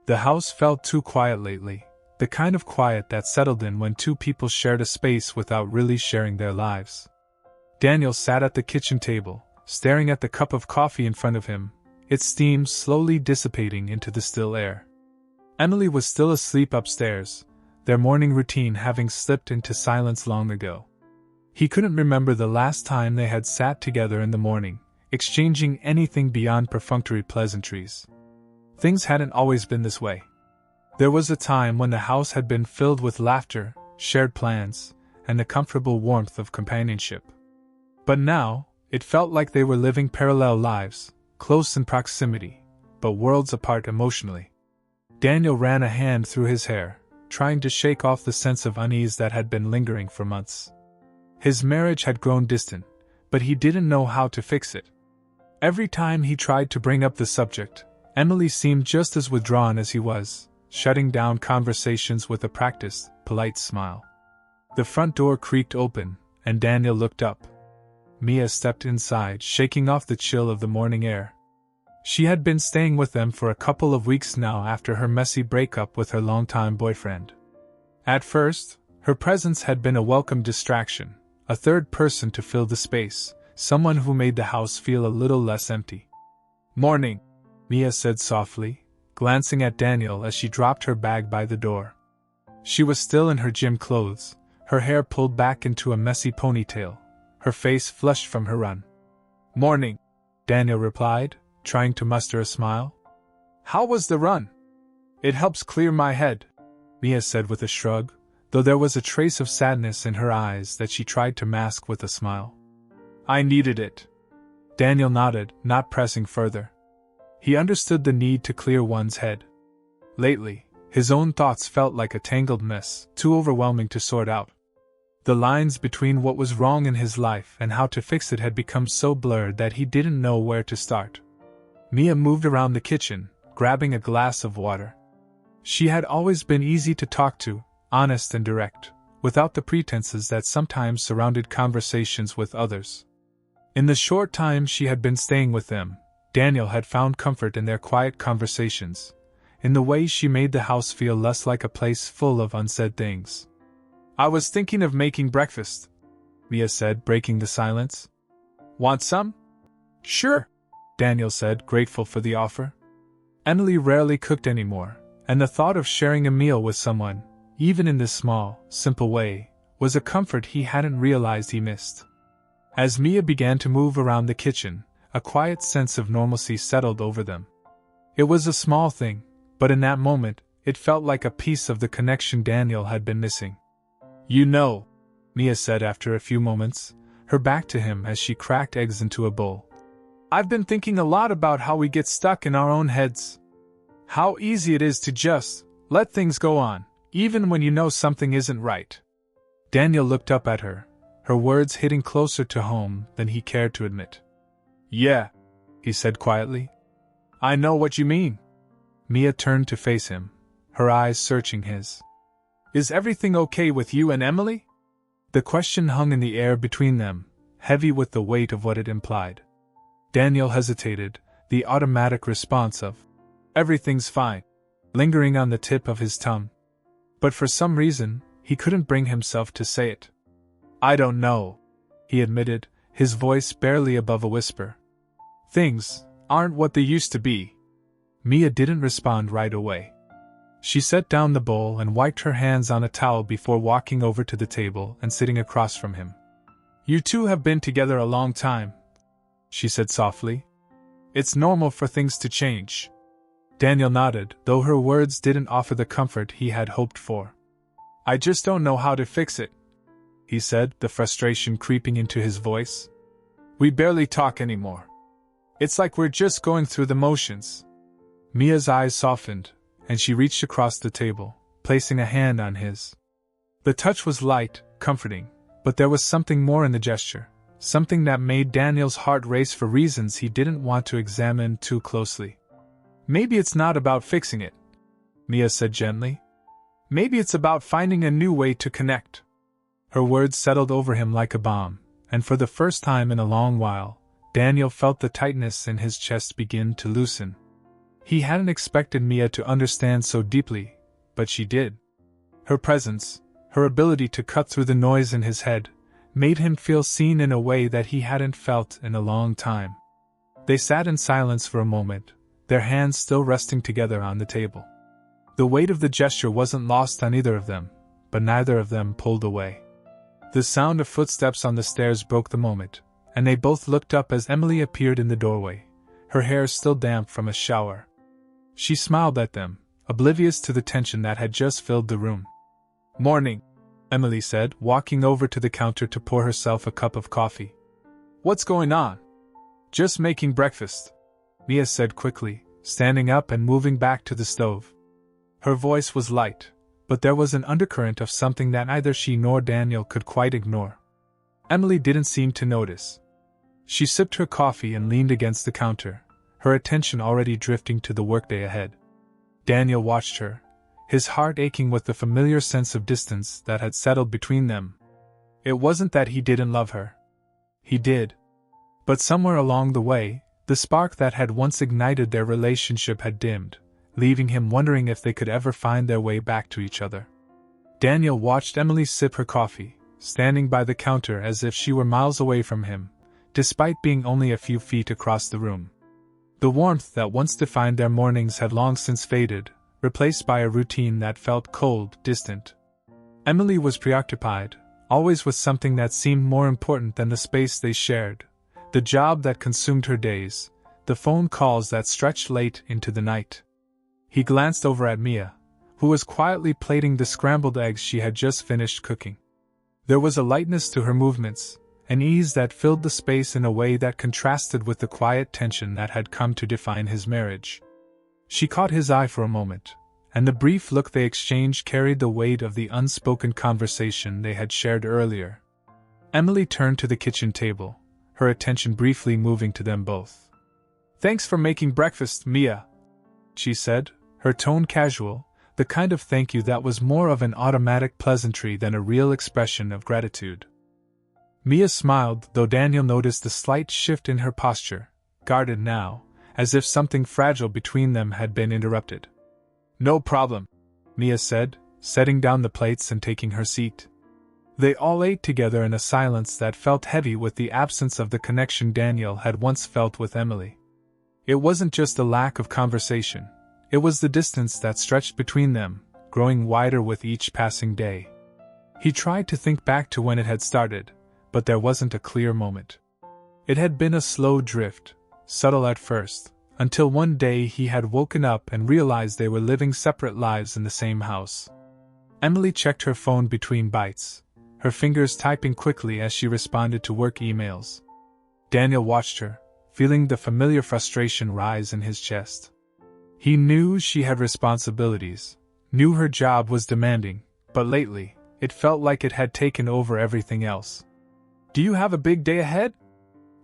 The house felt too quiet lately, the kind of quiet that settled in when two people shared a space without really sharing their lives. Daniel sat at the kitchen table, staring at the cup of coffee in front of him, its steam slowly dissipating into the still air. Emily was still asleep upstairs, their morning routine having slipped into silence long ago. He couldn't remember the last time they had sat together in the morning, exchanging anything beyond perfunctory pleasantries. Things hadn't always been this way. There was a time when the house had been filled with laughter, shared plans, and the comfortable warmth of companionship. But now, it felt like they were living parallel lives, close in proximity, but worlds apart emotionally. Daniel ran a hand through his hair, trying to shake off the sense of unease that had been lingering for months. His marriage had grown distant, but he didn't know how to fix it. Every time he tried to bring up the subject, Emily seemed just as withdrawn as he was, shutting down conversations with a practiced, polite smile. The front door creaked open, and Daniel looked up. Mia stepped inside, shaking off the chill of the morning air. She had been staying with them for a couple of weeks now after her messy breakup with her longtime boyfriend. At first, her presence had been a welcome distraction, a third person to fill the space, someone who made the house feel a little less empty. "Morning," Mia said softly, glancing at Daniel as she dropped her bag by the door. She was still in her gym clothes, her hair pulled back into a messy ponytail, her face flushed from her run. "Morning," Daniel replied, trying to muster a smile. "How was the run?" "It helps clear my head," Mia said with a shrug, though there was a trace of sadness in her eyes that she tried to mask with a smile. "I needed it." Daniel nodded, not pressing further. He understood the need to clear one's head. Lately, his own thoughts felt like a tangled mess, too overwhelming to sort out. The lines between what was wrong in his life and how to fix it had become so blurred that he didn't know where to start. Mia moved around the kitchen, grabbing a glass of water. She had always been easy to talk to, honest and direct, without the pretenses that sometimes surrounded conversations with others. In the short time she had been staying with them, Daniel had found comfort in their quiet conversations, in the way she made the house feel less like a place full of unsaid things. "I was thinking of making breakfast," Mia said, breaking the silence. "Want some?" "Sure," Daniel said, grateful for the offer. Emily rarely cooked anymore, and the thought of sharing a meal with someone, even in this small, simple way, was a comfort he hadn't realized he missed. As Mia began to move around the kitchen, a quiet sense of normalcy settled over them. It was a small thing, but in that moment, it felt like a piece of the connection Daniel had been missing. "You know," Mia said after a few moments, her back to him as she cracked eggs into a bowl. "I've been thinking a lot about how we get stuck in our own heads. How easy it is to just let things go on, even when you know something isn't right." Daniel looked up at her, her words hitting closer to home than he cared to admit. "Yeah," he said quietly. "I know what you mean." Mia turned to face him, her eyes searching his. "Is everything okay with you and Emily?" The question hung in the air between them, heavy with the weight of what it implied. Daniel hesitated, the automatic response of, "Everything's fine," lingering on the tip of his tongue. But for some reason, he couldn't bring himself to say it. "I don't know," he admitted, his voice barely above a whisper. "Things aren't what they used to be." Mia didn't respond right away. She set down the bowl and wiped her hands on a towel before walking over to the table and sitting across from him. "You two have been together a long time," she said softly. "It's normal for things to change." Daniel nodded, though her words didn't offer the comfort he had hoped for. "I just don't know how to fix it," he said, the frustration creeping into his voice. "We barely talk anymore. It's like we're just going through the motions." Mia's eyes softened, and she reached across the table, placing a hand on his. The touch was light, comforting, but there was something more in the gesture, something that made Daniel's heart race for reasons he didn't want to examine too closely. "Maybe it's not about fixing it," Mia said gently. "Maybe it's about finding a new way to connect." Her words settled over him like a balm, and for the first time in a long while, Daniel felt the tightness in his chest begin to loosen. He hadn't expected Mia to understand so deeply, but she did. Her presence, her ability to cut through the noise in his head, made him feel seen in a way that he hadn't felt in a long time. They sat in silence for a moment, their hands still resting together on the table. The weight of the gesture wasn't lost on either of them, but neither of them pulled away. The sound of footsteps on the stairs broke the moment, and they both looked up as Emily appeared in the doorway, her hair still damp from a shower. She smiled at them, oblivious to the tension that had just filled the room. "Morning," Emily said, walking over to the counter to pour herself a cup of coffee. "What's going on?" "Just making breakfast," Mia said quickly, standing up and moving back to the stove. Her voice was light, but there was an undercurrent of something that neither she nor Daniel could quite ignore. Emily didn't seem to notice. She sipped her coffee and leaned against the counter, her attention already drifting to the workday ahead. Daniel watched her, his heart aching with the familiar sense of distance that had settled between them. It wasn't that he didn't love her. He did. But somewhere along the way, the spark that had once ignited their relationship had dimmed, leaving him wondering if they could ever find their way back to each other. Daniel watched Emily sip her coffee, standing by the counter as if she were miles away from him, despite being only a few feet across the room. The warmth that once defined their mornings had long since faded, replaced by a routine that felt cold, distant. Emily was preoccupied, always with something that seemed more important than the space they shared, the job that consumed her days, the phone calls that stretched late into the night. He glanced over at Mia, who was quietly plating the scrambled eggs she had just finished cooking. There was a lightness to her movements, an ease that filled the space in a way that contrasted with the quiet tension that had come to define his marriage. She caught his eye for a moment, and the brief look they exchanged carried the weight of the unspoken conversation they had shared earlier. Emily turned to the kitchen table, her attention briefly moving to them both. "Thanks for making breakfast, Mia," she said, her tone casual, the kind of thank you that was more of an automatic pleasantry than a real expression of gratitude. Mia smiled, though Daniel noticed a slight shift in her posture, guarded now, as if something fragile between them had been interrupted. "No problem," Mia said, setting down the plates and taking her seat. They all ate together in a silence that felt heavy with the absence of the connection Daniel had once felt with Emily. It wasn't just a lack of conversation, it was the distance that stretched between them, growing wider with each passing day. He tried to think back to when it had started, but there wasn't a clear moment. It had been a slow drift, subtle at first, until one day he had woken up and realized they were living separate lives in the same house. Emily checked her phone between bites, her fingers typing quickly as she responded to work emails. Daniel watched her, feeling the familiar frustration rise in his chest. He knew she had responsibilities, knew her job was demanding, but lately, it felt like it had taken over everything else. "Do you have a big day ahead?"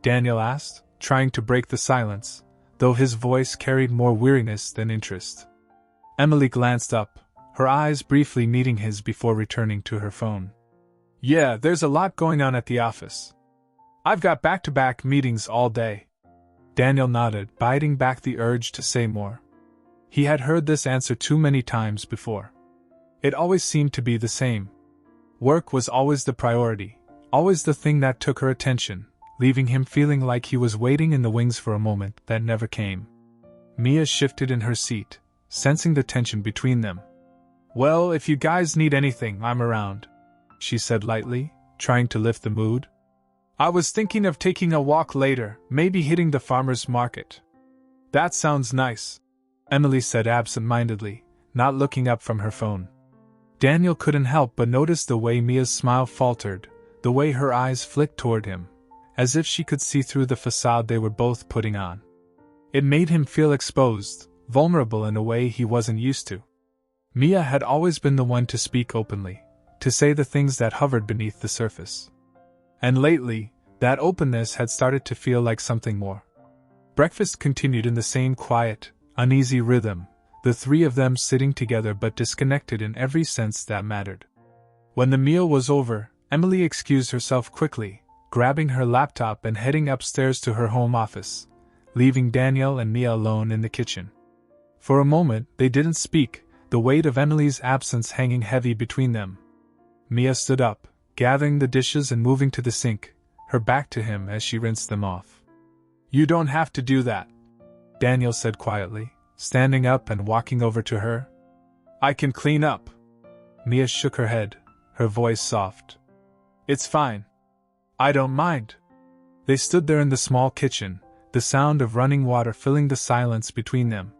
Daniel asked, trying to break the silence, though his voice carried more weariness than interest. Emily glanced up, her eyes briefly meeting his before returning to her phone. "Yeah, there's a lot going on at the office. I've got back-to-back meetings all day." Daniel nodded, biting back the urge to say more. He had heard this answer too many times before. It always seemed to be the same. Work was always the priority, always the thing that took her attention, leaving him feeling like he was waiting in the wings for a moment that never came. Mia shifted in her seat, sensing the tension between them. "Well, if you guys need anything, I'm around," she said lightly, trying to lift the mood. "I was thinking of taking a walk later, maybe hitting the farmer's market." "That sounds nice," Emily said absent-mindedly, not looking up from her phone. Daniel couldn't help but notice the way Mia's smile faltered, the way her eyes flicked toward him, as if she could see through the facade they were both putting on. It made him feel exposed, vulnerable in a way he wasn't used to. Mia had always been the one to speak openly, to say the things that hovered beneath the surface. And lately, that openness had started to feel like something more. Breakfast continued in the same quiet, uneasy rhythm, the three of them sitting together but disconnected in every sense that mattered. When the meal was over, Emily excused herself quickly, grabbing her laptop and heading upstairs to her home office, leaving Daniel and Mia alone in the kitchen. For a moment, they didn't speak, the weight of Emily's absence hanging heavy between them. Mia stood up, gathering the dishes and moving to the sink, her back to him as she rinsed them off. "You don't have to do that," Daniel said quietly, standing up and walking over to her. "I can clean up." Mia shook her head, her voice soft. "It's fine. I don't mind." They stood there in the small kitchen, the sound of running water filling the silence between them.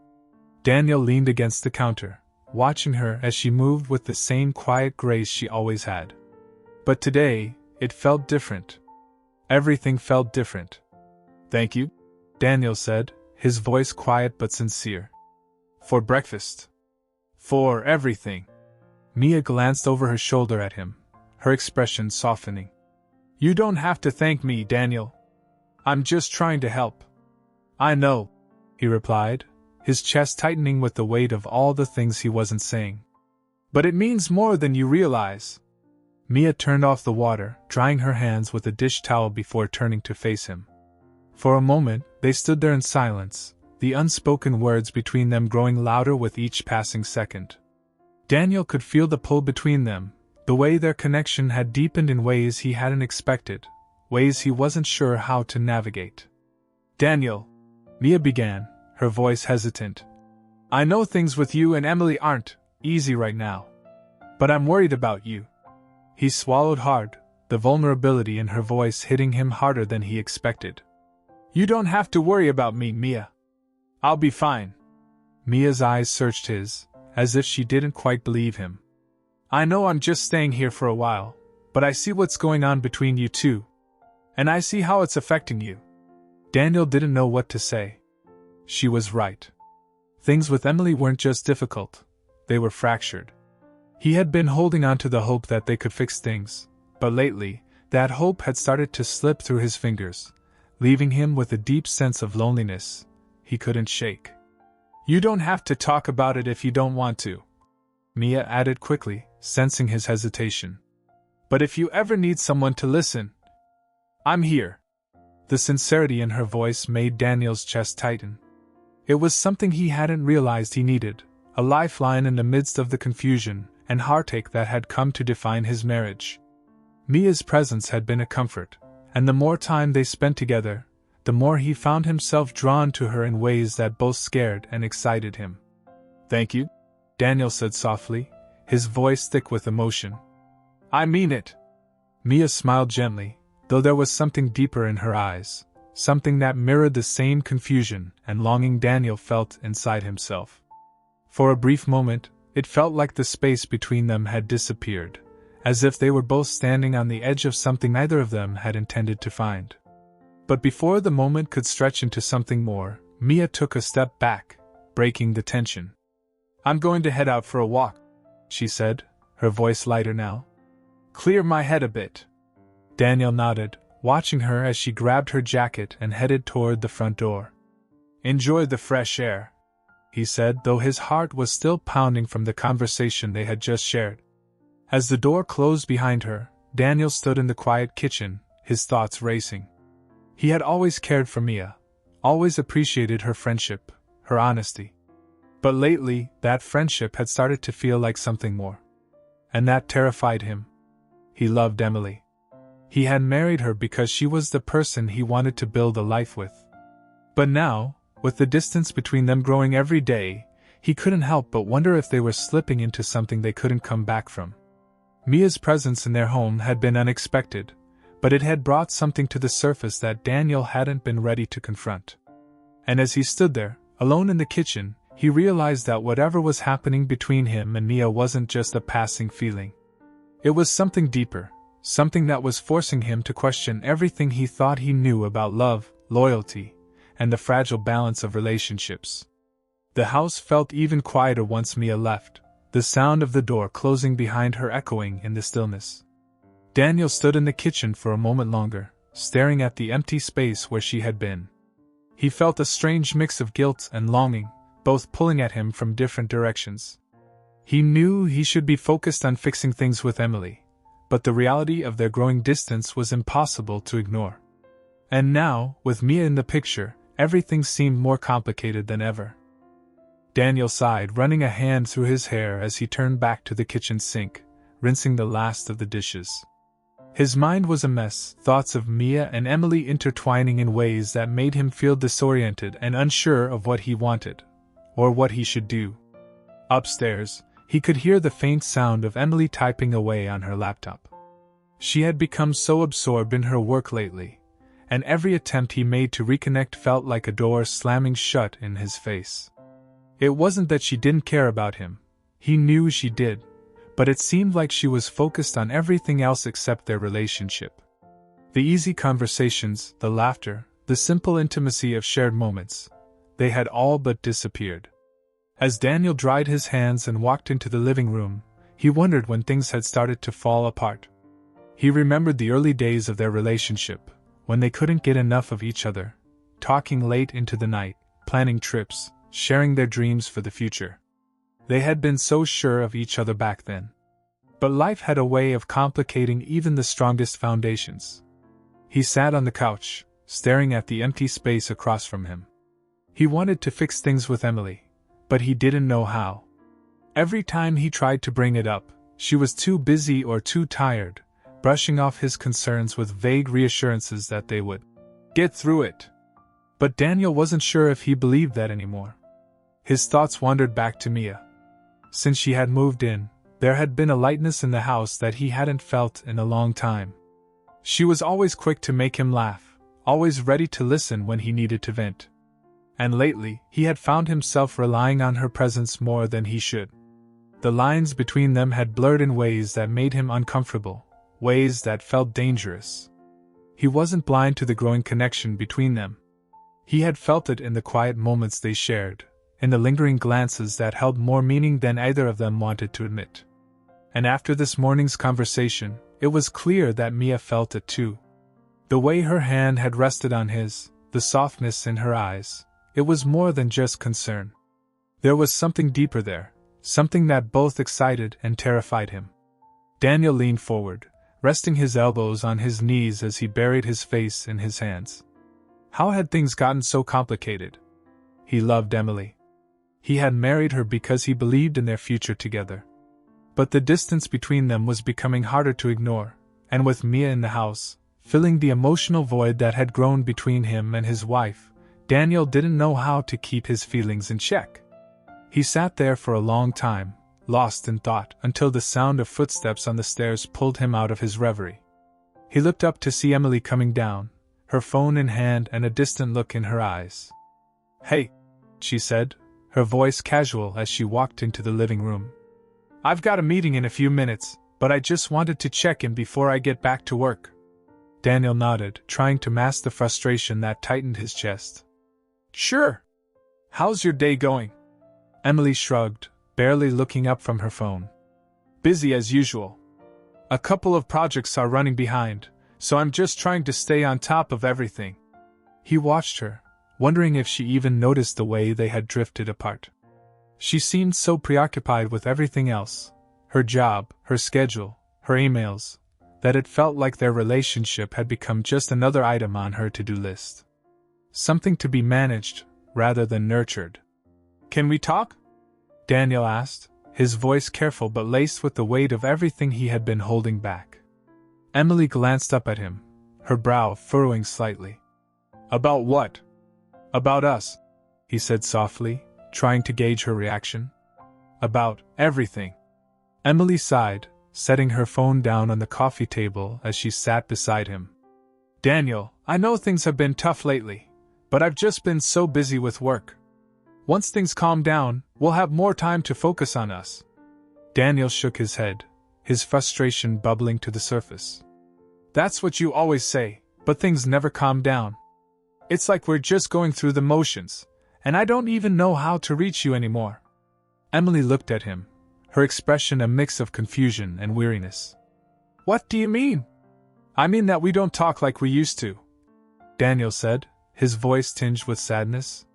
Daniel leaned against the counter, watching her as she moved with the same quiet grace she always had. But today, it felt different. Everything felt different. "Thank you," Daniel said, his voice quiet but sincere. "For breakfast. For everything." Mia glanced over her shoulder at him, her expression softening. "You don't have to thank me, Daniel. I'm just trying to help." "I know," he replied, his chest tightening with the weight of all the things he wasn't saying. "But it means more than you realize." Mia turned off the water, drying her hands with a dish towel before turning to face him. For a moment, they stood there in silence, the unspoken words between them growing louder with each passing second. Daniel could feel the pull between them, the way their connection had deepened in ways he hadn't expected, ways he wasn't sure how to navigate. "Daniel," Mia began, her voice hesitant. "I know things with you and Emily aren't easy right now. But I'm worried about you." He swallowed hard, the vulnerability in her voice hitting him harder than he expected. "You don't have to worry about me, Mia. I'll be fine." Mia's eyes searched his, as if she didn't quite believe him. "I know I'm just staying here for a while, but I see what's going on between you two. And I see how it's affecting you." Daniel didn't know what to say. She was right. Things with Emily weren't just difficult, they were fractured. He had been holding on to the hope that they could fix things, but lately, that hope had started to slip through his fingers, leaving him with a deep sense of loneliness he couldn't shake. "You don't have to talk about it if you don't want to," Mia added quickly, sensing his hesitation. "But if you ever need someone to listen, I'm here." The sincerity in her voice made Daniel's chest tighten. It was something he hadn't realized he needed, a lifeline in the midst of the confusion and heartache that had come to define his marriage. Mia's presence had been a comfort, and the more time they spent together, the more he found himself drawn to her in ways that both scared and excited him. "Thank you," Daniel said softly, his voice thick with emotion. "I mean it." Mia smiled gently, though there was something deeper in her eyes, something that mirrored the same confusion and longing Daniel felt inside himself. For a brief moment, it felt like the space between them had disappeared, as if they were both standing on the edge of something neither of them had intended to find. But before the moment could stretch into something more, Mia took a step back, breaking the tension. "I'm going to head out for a walk," she said, her voice lighter now. "Clear my head a bit." Daniel nodded, watching her as she grabbed her jacket and headed toward the front door. "Enjoy the fresh air," he said, though his heart was still pounding from the conversation they had just shared. As the door closed behind her, Daniel stood in the quiet kitchen, his thoughts racing. He had always cared for Mia, always appreciated her friendship, her honesty. But lately, that friendship had started to feel like something more. And that terrified him. He loved Emily. He had married her because she was the person he wanted to build a life with. But now, with the distance between them growing every day, he couldn't help but wonder if they were slipping into something they couldn't come back from. Mia's presence in their home had been unexpected, but it had brought something to the surface that Daniel hadn't been ready to confront. And as he stood there, alone in the kitchen, he realized that whatever was happening between him and Mia wasn't just a passing feeling. It was something deeper, something that was forcing him to question everything he thought he knew about love, loyalty, and the fragile balance of relationships. The house felt even quieter once Mia left, the sound of the door closing behind her echoing in the stillness. Daniel stood in the kitchen for a moment longer, staring at the empty space where she had been. He felt a strange mix of guilt and longing, both pulling at him from different directions. He knew he should be focused on fixing things with Emily, but the reality of their growing distance was impossible to ignore. And now, with Mia in the picture, everything seemed more complicated than ever. Daniel sighed, running a hand through his hair as he turned back to the kitchen sink, rinsing the last of the dishes. His mind was a mess, thoughts of Mia and Emily intertwining in ways that made him feel disoriented and unsure of what he wanted, or what he should do. Upstairs, he could hear the faint sound of Emily typing away on her laptop. She had become so absorbed in her work lately, and every attempt he made to reconnect felt like a door slamming shut in his face. It wasn't that she didn't care about him. He knew she did. But it seemed like she was focused on everything else except their relationship. The easy conversations, the laughter, the simple intimacy of shared moments, they had all but disappeared. As Daniel dried his hands and walked into the living room, he wondered when things had started to fall apart. He remembered the early days of their relationship, when they couldn't get enough of each other, talking late into the night, planning trips, sharing their dreams for the future. They had been so sure of each other back then. But life had a way of complicating even the strongest foundations. He sat on the couch, staring at the empty space across from him. He wanted to fix things with Emily, but he didn't know how. Every time he tried to bring it up, she was too busy or too tired, brushing off his concerns with vague reassurances that they would get through it. But Daniel wasn't sure if he believed that anymore. His thoughts wandered back to Mia. Since she had moved in, there had been a lightness in the house that he hadn't felt in a long time. She was always quick to make him laugh, always ready to listen when he needed to vent. And lately, he had found himself relying on her presence more than he should. The lines between them had blurred in ways that made him uncomfortable, ways that felt dangerous. He wasn't blind to the growing connection between them. He had felt it in the quiet moments they shared, in the lingering glances that held more meaning than either of them wanted to admit. And after this morning's conversation, it was clear that Mia felt it too. The way her hand had rested on his, the softness in her eyes, it was more than just concern. There was something deeper there, something that both excited and terrified him. Daniel leaned forward, resting his elbows on his knees as he buried his face in his hands. How had things gotten so complicated? He loved Emily. He had married her because he believed in their future together. But the distance between them was becoming harder to ignore, and with Mia in the house, filling the emotional void that had grown between him and his wife, Daniel didn't know how to keep his feelings in check. He sat there for a long time, lost in thought, until the sound of footsteps on the stairs pulled him out of his reverie. He looked up to see Emily coming down, her phone in hand and a distant look in her eyes. "Hey," she said, her voice casual as she walked into the living room. "I've got a meeting in a few minutes, but I just wanted to check in before I get back to work." Daniel nodded, trying to mask the frustration that tightened his chest. "Sure. How's your day going?" Emily shrugged, barely looking up from her phone. "Busy as usual. A couple of projects are running behind, so I'm just trying to stay on top of everything." He watched her, wondering if she even noticed the way they had drifted apart. She seemed so preoccupied with everything else, her job, her schedule, her emails, that it felt like their relationship had become just another item on her to-do list. Something to be managed, rather than nurtured. "Can we talk?" Daniel asked, his voice careful but laced with the weight of everything he had been holding back. Emily glanced up at him, her brow furrowing slightly. "About what?" "About us," he said softly, trying to gauge her reaction. "About everything." Emily sighed, setting her phone down on the coffee table as she sat beside him. "Daniel, I know things have been tough lately, but I've just been so busy with work. Once things calm down, we'll have more time to focus on us." Daniel shook his head, his frustration bubbling to the surface. "That's what you always say, but things never calm down. It's like we're just going through the motions, and I don't even know how to reach you anymore." Emily looked at him, her expression a mix of confusion and weariness. "What do you mean?" "I mean that we don't talk like we used to," Daniel said, his voice tinged with sadness.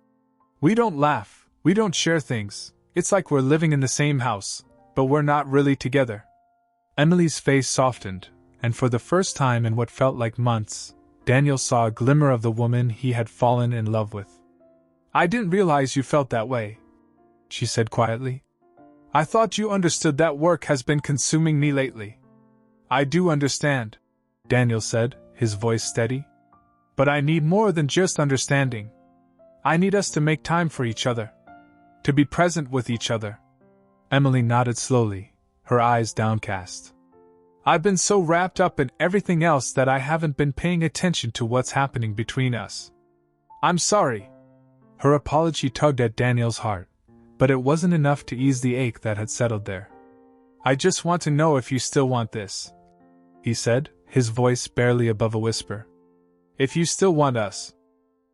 "We don't laugh, we don't share things. It's like we're living in the same house, but we're not really together." Emily's face softened, and for the first time in what felt like months, Daniel saw a glimmer of the woman he had fallen in love with. "I didn't realize you felt that way." she said quietly. I thought you understood that work has been consuming me lately. I do understand, Daniel said, his voice steady. But I need more than just understanding. I need us to make time for each other. To be present with each other. Emily nodded slowly, her eyes downcast. I've been so wrapped up in everything else that I haven't been paying attention to what's happening between us. I'm sorry. Her apology tugged at Daniel's heart, but it wasn't enough to ease the ache that had settled there. I just want to know if you still want this, he said, his voice barely above a whisper. If you still want us.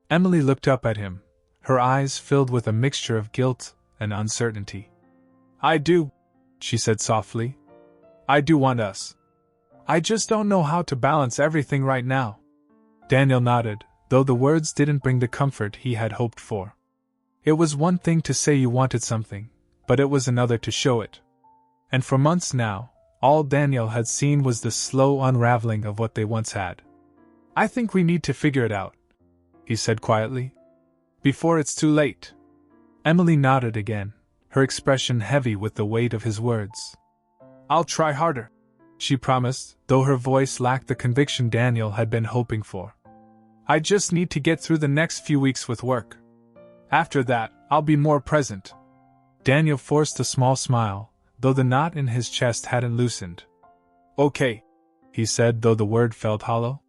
Emily looked up at him, her eyes filled with a mixture of guilt and uncertainty. I do, she said softly. I do want us. I just don't know how to balance everything right now. Daniel nodded, though the words didn't bring the comfort he had hoped for. It was one thing to say you wanted something, but it was another to show it. And for months now, all Daniel had seen was the slow unraveling of what they once had. I think we need to figure it out, he said quietly. Before it's too late. Emily nodded again, her expression heavy with the weight of his words. I'll try harder, she promised, though her voice lacked the conviction Daniel had been hoping for. I just need to get through the next few weeks with work. After that, I'll be more present. Daniel forced a small smile, though the knot in his chest hadn't loosened. Okay, he said, though the word felt hollow.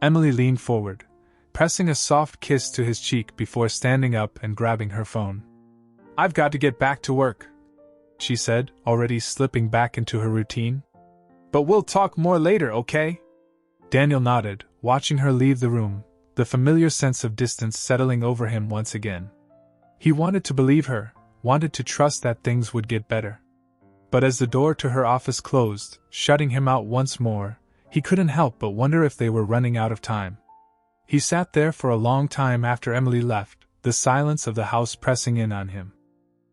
Emily leaned forward, pressing a soft kiss to his cheek before standing up and grabbing her phone. I've got to get back to work, she said, already slipping back into her routine. But we'll talk more later, okay? Daniel nodded, watching her leave the room, the familiar sense of distance settling over him once again. He wanted to believe her, wanted to trust that things would get better. But as the door to her office closed, shutting him out once more, he couldn't help but wonder if they were running out of time. He sat there for a long time after Emily left, the silence of the house pressing in on him.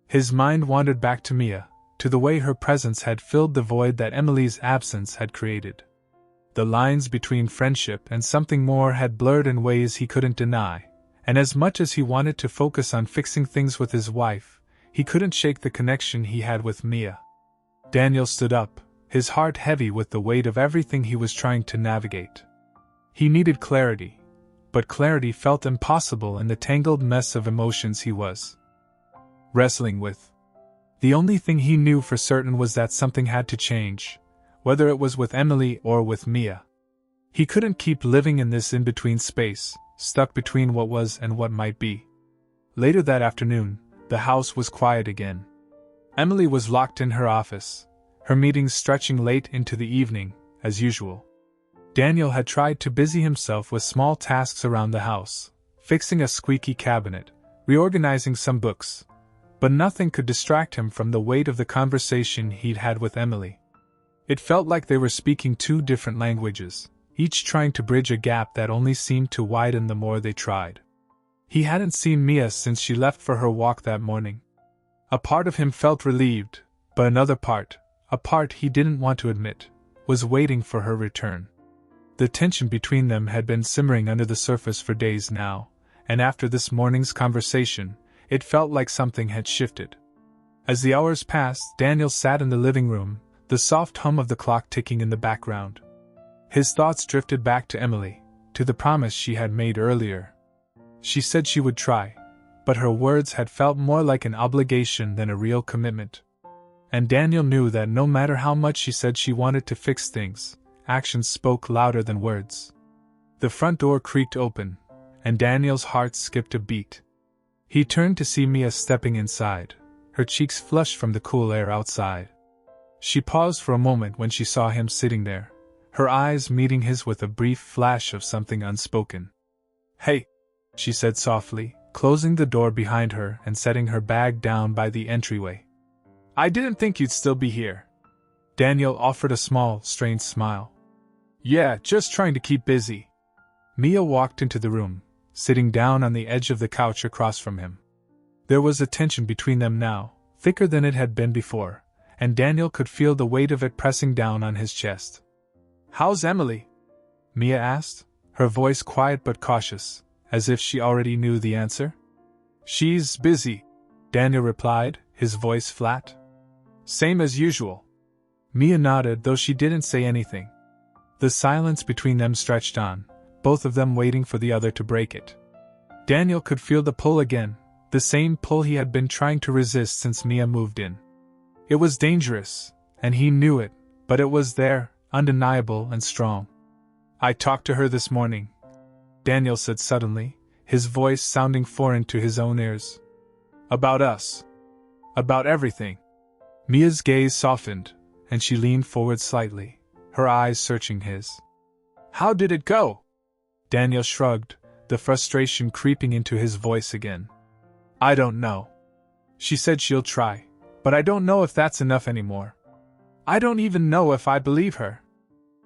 His mind wandered back to Mia, to the way her presence had filled the void that Emily's absence had created. The lines between friendship and something more had blurred in ways he couldn't deny, and as much as he wanted to focus on fixing things with his wife, he couldn't shake the connection he had with Mia. Daniel stood up, his heart heavy with the weight of everything he was trying to navigate. He needed clarity, but clarity felt impossible in the tangled mess of emotions he was wrestling with. The only thing he knew for certain was that something had to change, whether it was with Emily or with Mia. He couldn't keep living in this in-between space, stuck between what was and what might be. Later that afternoon, the house was quiet again. Emily was locked in her office, her meetings stretching late into the evening, as usual. Daniel had tried to busy himself with small tasks around the house, fixing a squeaky cabinet, reorganizing some books, but nothing could distract him from the weight of the conversation he'd had with Emily. It felt like they were speaking two different languages, each trying to bridge a gap that only seemed to widen the more they tried. He hadn't seen Mia since she left for her walk that morning. A part of him felt relieved, but another part, a part he didn't want to admit, was waiting for her return. The tension between them had been simmering under the surface for days now, and after this morning's conversation, it felt like something had shifted. As the hours passed, Daniel sat in the living room, the soft hum of the clock ticking in the background. His thoughts drifted back to Emily, to the promise she had made earlier. She said she would try, but her words had felt more like an obligation than a real commitment. And Daniel knew that no matter how much she said she wanted to fix things, actions spoke louder than words. The front door creaked open, and Daniel's heart skipped a beat. He turned to see Mia stepping inside, her cheeks flushed from the cool air outside. She paused for a moment when she saw him sitting there, her eyes meeting his with a brief flash of something unspoken. "Hey," she said softly, closing the door behind her and setting her bag down by the entryway. "I didn't think you'd still be here." Daniel offered a small, strained smile. "Yeah, just trying to keep busy." Mia walked into the room, sitting down on the edge of the couch across from him. There was a tension between them now, thicker than it had been before, and Daniel could feel the weight of it pressing down on his chest. "How's Emily?" Mia asked, her voice quiet but cautious, as if she already knew the answer. "She's busy," Daniel replied, his voice flat. Same as usual. Mia nodded, though she didn't say anything. The silence between them stretched on, both of them waiting for the other to break it. Daniel could feel the pull again, the same pull he had been trying to resist since Mia moved in. It was dangerous, and he knew it, but it was there, undeniable and strong. I talked to her this morning, Daniel said suddenly, his voice sounding foreign to his own ears. About us. About everything. Mia's gaze softened, and she leaned forward slightly, her eyes searching his. How did it go? Daniel shrugged, the frustration creeping into his voice again. I don't know. She said she'll try, but I don't know if that's enough anymore. I don't even know if I believe her.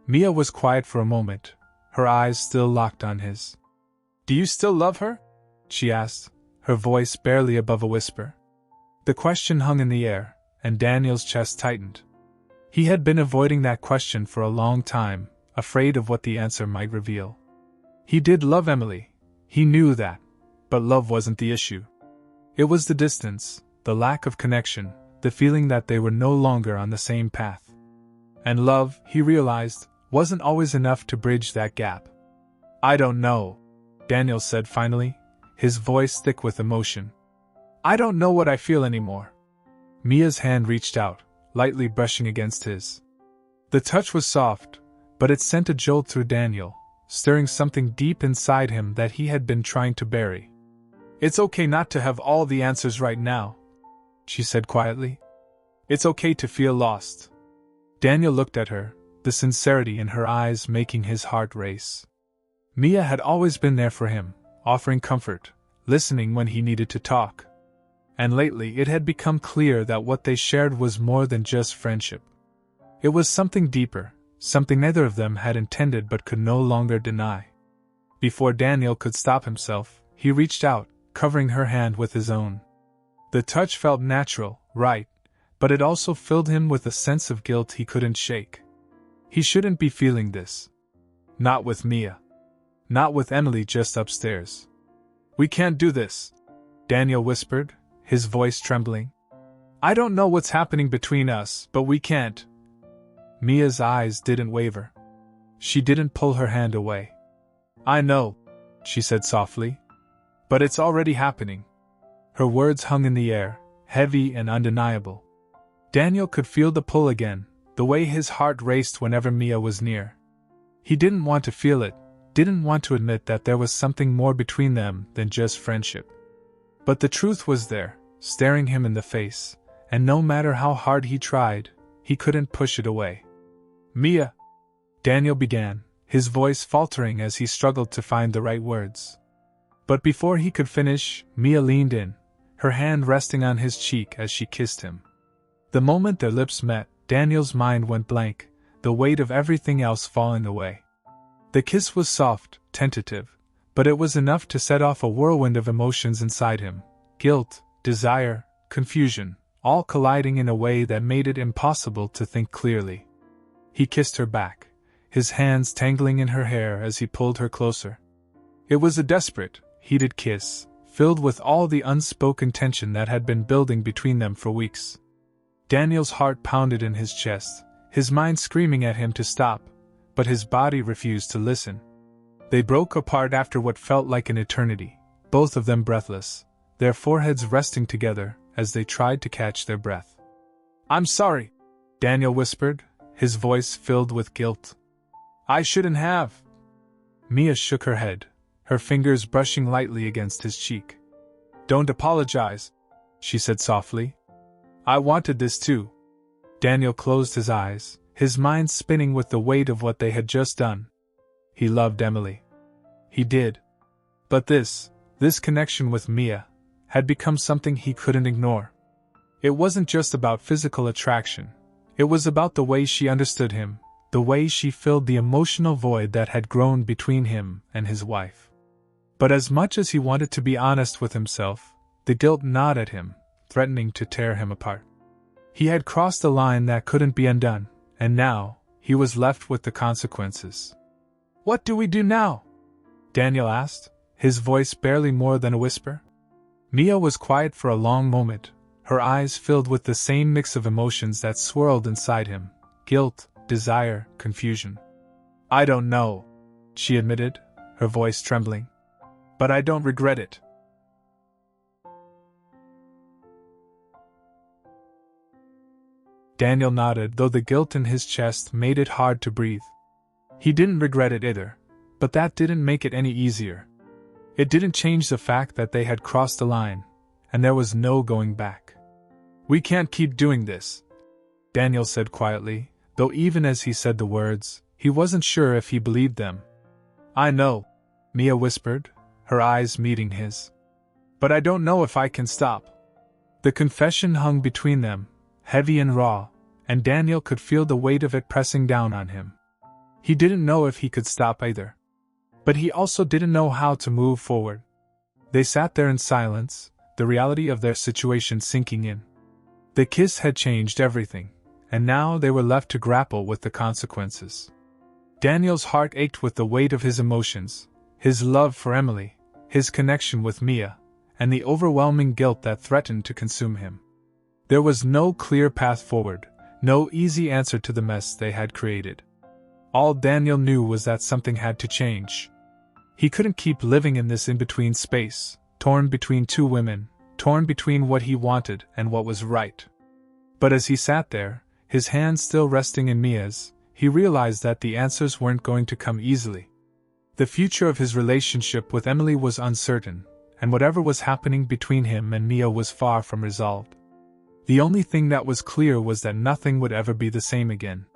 Mia was quiet for a moment, her eyes still locked on his. Do you still love her? She asked, her voice barely above a whisper. The question hung in the air, and Daniel's chest tightened. He had been avoiding that question for a long time, afraid of what the answer might reveal. He did love Emily, he knew that, but love wasn't the issue. It was the distance, the lack of connection, the feeling that they were no longer on the same path. And love, he realized, wasn't always enough to bridge that gap. I don't know, Daniel said finally, his voice thick with emotion. I don't know what I feel anymore. Mia's hand reached out, lightly brushing against his. The touch was soft, but it sent a jolt through Daniel, stirring something deep inside him that he had been trying to bury. It's okay not to have all the answers right now, she said quietly. It's okay to feel lost. Daniel looked at her, the sincerity in her eyes making his heart race. Mia had always been there for him, offering comfort, listening when he needed to talk. And lately it had become clear that what they shared was more than just friendship. It was something deeper, something neither of them had intended but could no longer deny. Before Daniel could stop himself, he reached out, covering her hand with his own. The touch felt natural, right, but it also filled him with a sense of guilt he couldn't shake. He shouldn't be feeling this. Not with Mia. Not with Emily just upstairs. We can't do this, Daniel whispered, his voice trembling. I don't know what's happening between us, but we can't. Mia's eyes didn't waver. She didn't pull her hand away. I know, she said softly. But it's already happening. Her words hung in the air, heavy and undeniable. Daniel could feel the pull again, the way his heart raced whenever Mia was near. He didn't want to feel it, didn't want to admit that there was something more between them than just friendship. But the truth was there, staring him in the face, and no matter how hard he tried, he couldn't push it away. Mia, Daniel began, his voice faltering as he struggled to find the right words. But before he could finish, Mia leaned in, her hand resting on his cheek as she kissed him. The moment their lips met, Daniel's mind went blank, the weight of everything else falling away. The kiss was soft, tentative, but it was enough to set off a whirlwind of emotions inside him, guilt, desire, confusion, all colliding in a way that made it impossible to think clearly. He kissed her back, his hands tangling in her hair as he pulled her closer. It was a desperate, heated kiss, filled with all the unspoken tension that had been building between them for weeks. Daniel's heart pounded in his chest, his mind screaming at him to stop, but his body refused to listen. They broke apart after what felt like an eternity, both of them breathless, their foreheads resting together as they tried to catch their breath. I'm sorry, Daniel whispered, his voice filled with guilt. I shouldn't have. Mia shook her head, her fingers brushing lightly against his cheek. Don't apologize, she said softly. I wanted this too. Daniel closed his eyes, his mind spinning with the weight of what they had just done. He loved Emily. He did. But this connection with Mia, had become something he couldn't ignore. It wasn't just about physical attraction. It was about the way she understood him, the way she filled the emotional void that had grown between him and his wife. But as much as he wanted to be honest with himself, the guilt gnawed at him, threatening to tear him apart. He had crossed a line that couldn't be undone, and now, he was left with the consequences. What do we do now? Daniel asked, his voice barely more than a whisper. Mia was quiet for a long moment, her eyes filled with the same mix of emotions that swirled inside him: guilt, desire, confusion. "I don't know," she admitted, her voice trembling. "But I don't regret it." Daniel nodded, though the guilt in his chest made it hard to breathe. He didn't regret it either, but that didn't make it any easier. It didn't change the fact that they had crossed the line, and there was no going back. "We can't keep doing this," Daniel said quietly, though even as he said the words, he wasn't sure if he believed them. "I know," Mia whispered, her eyes meeting his. "But I don't know if I can stop." The confession hung between them, heavy and raw, and Daniel could feel the weight of it pressing down on him. He didn't know if he could stop either. But he also didn't know how to move forward. They sat there in silence, the reality of their situation sinking in. The kiss had changed everything, and now they were left to grapple with the consequences. Daniel's heart ached with the weight of his emotions, his love for Emily, his connection with Mia, and the overwhelming guilt that threatened to consume him. There was no clear path forward, no easy answer to the mess they had created. All Daniel knew was that something had to change. He couldn't keep living in this in-between space, torn between two women, torn between what he wanted and what was right. But as he sat there, his hands still resting in Mia's, he realized that the answers weren't going to come easily. The future of his relationship with Emily was uncertain, and whatever was happening between him and Mia was far from resolved. The only thing that was clear was that nothing would ever be the same again.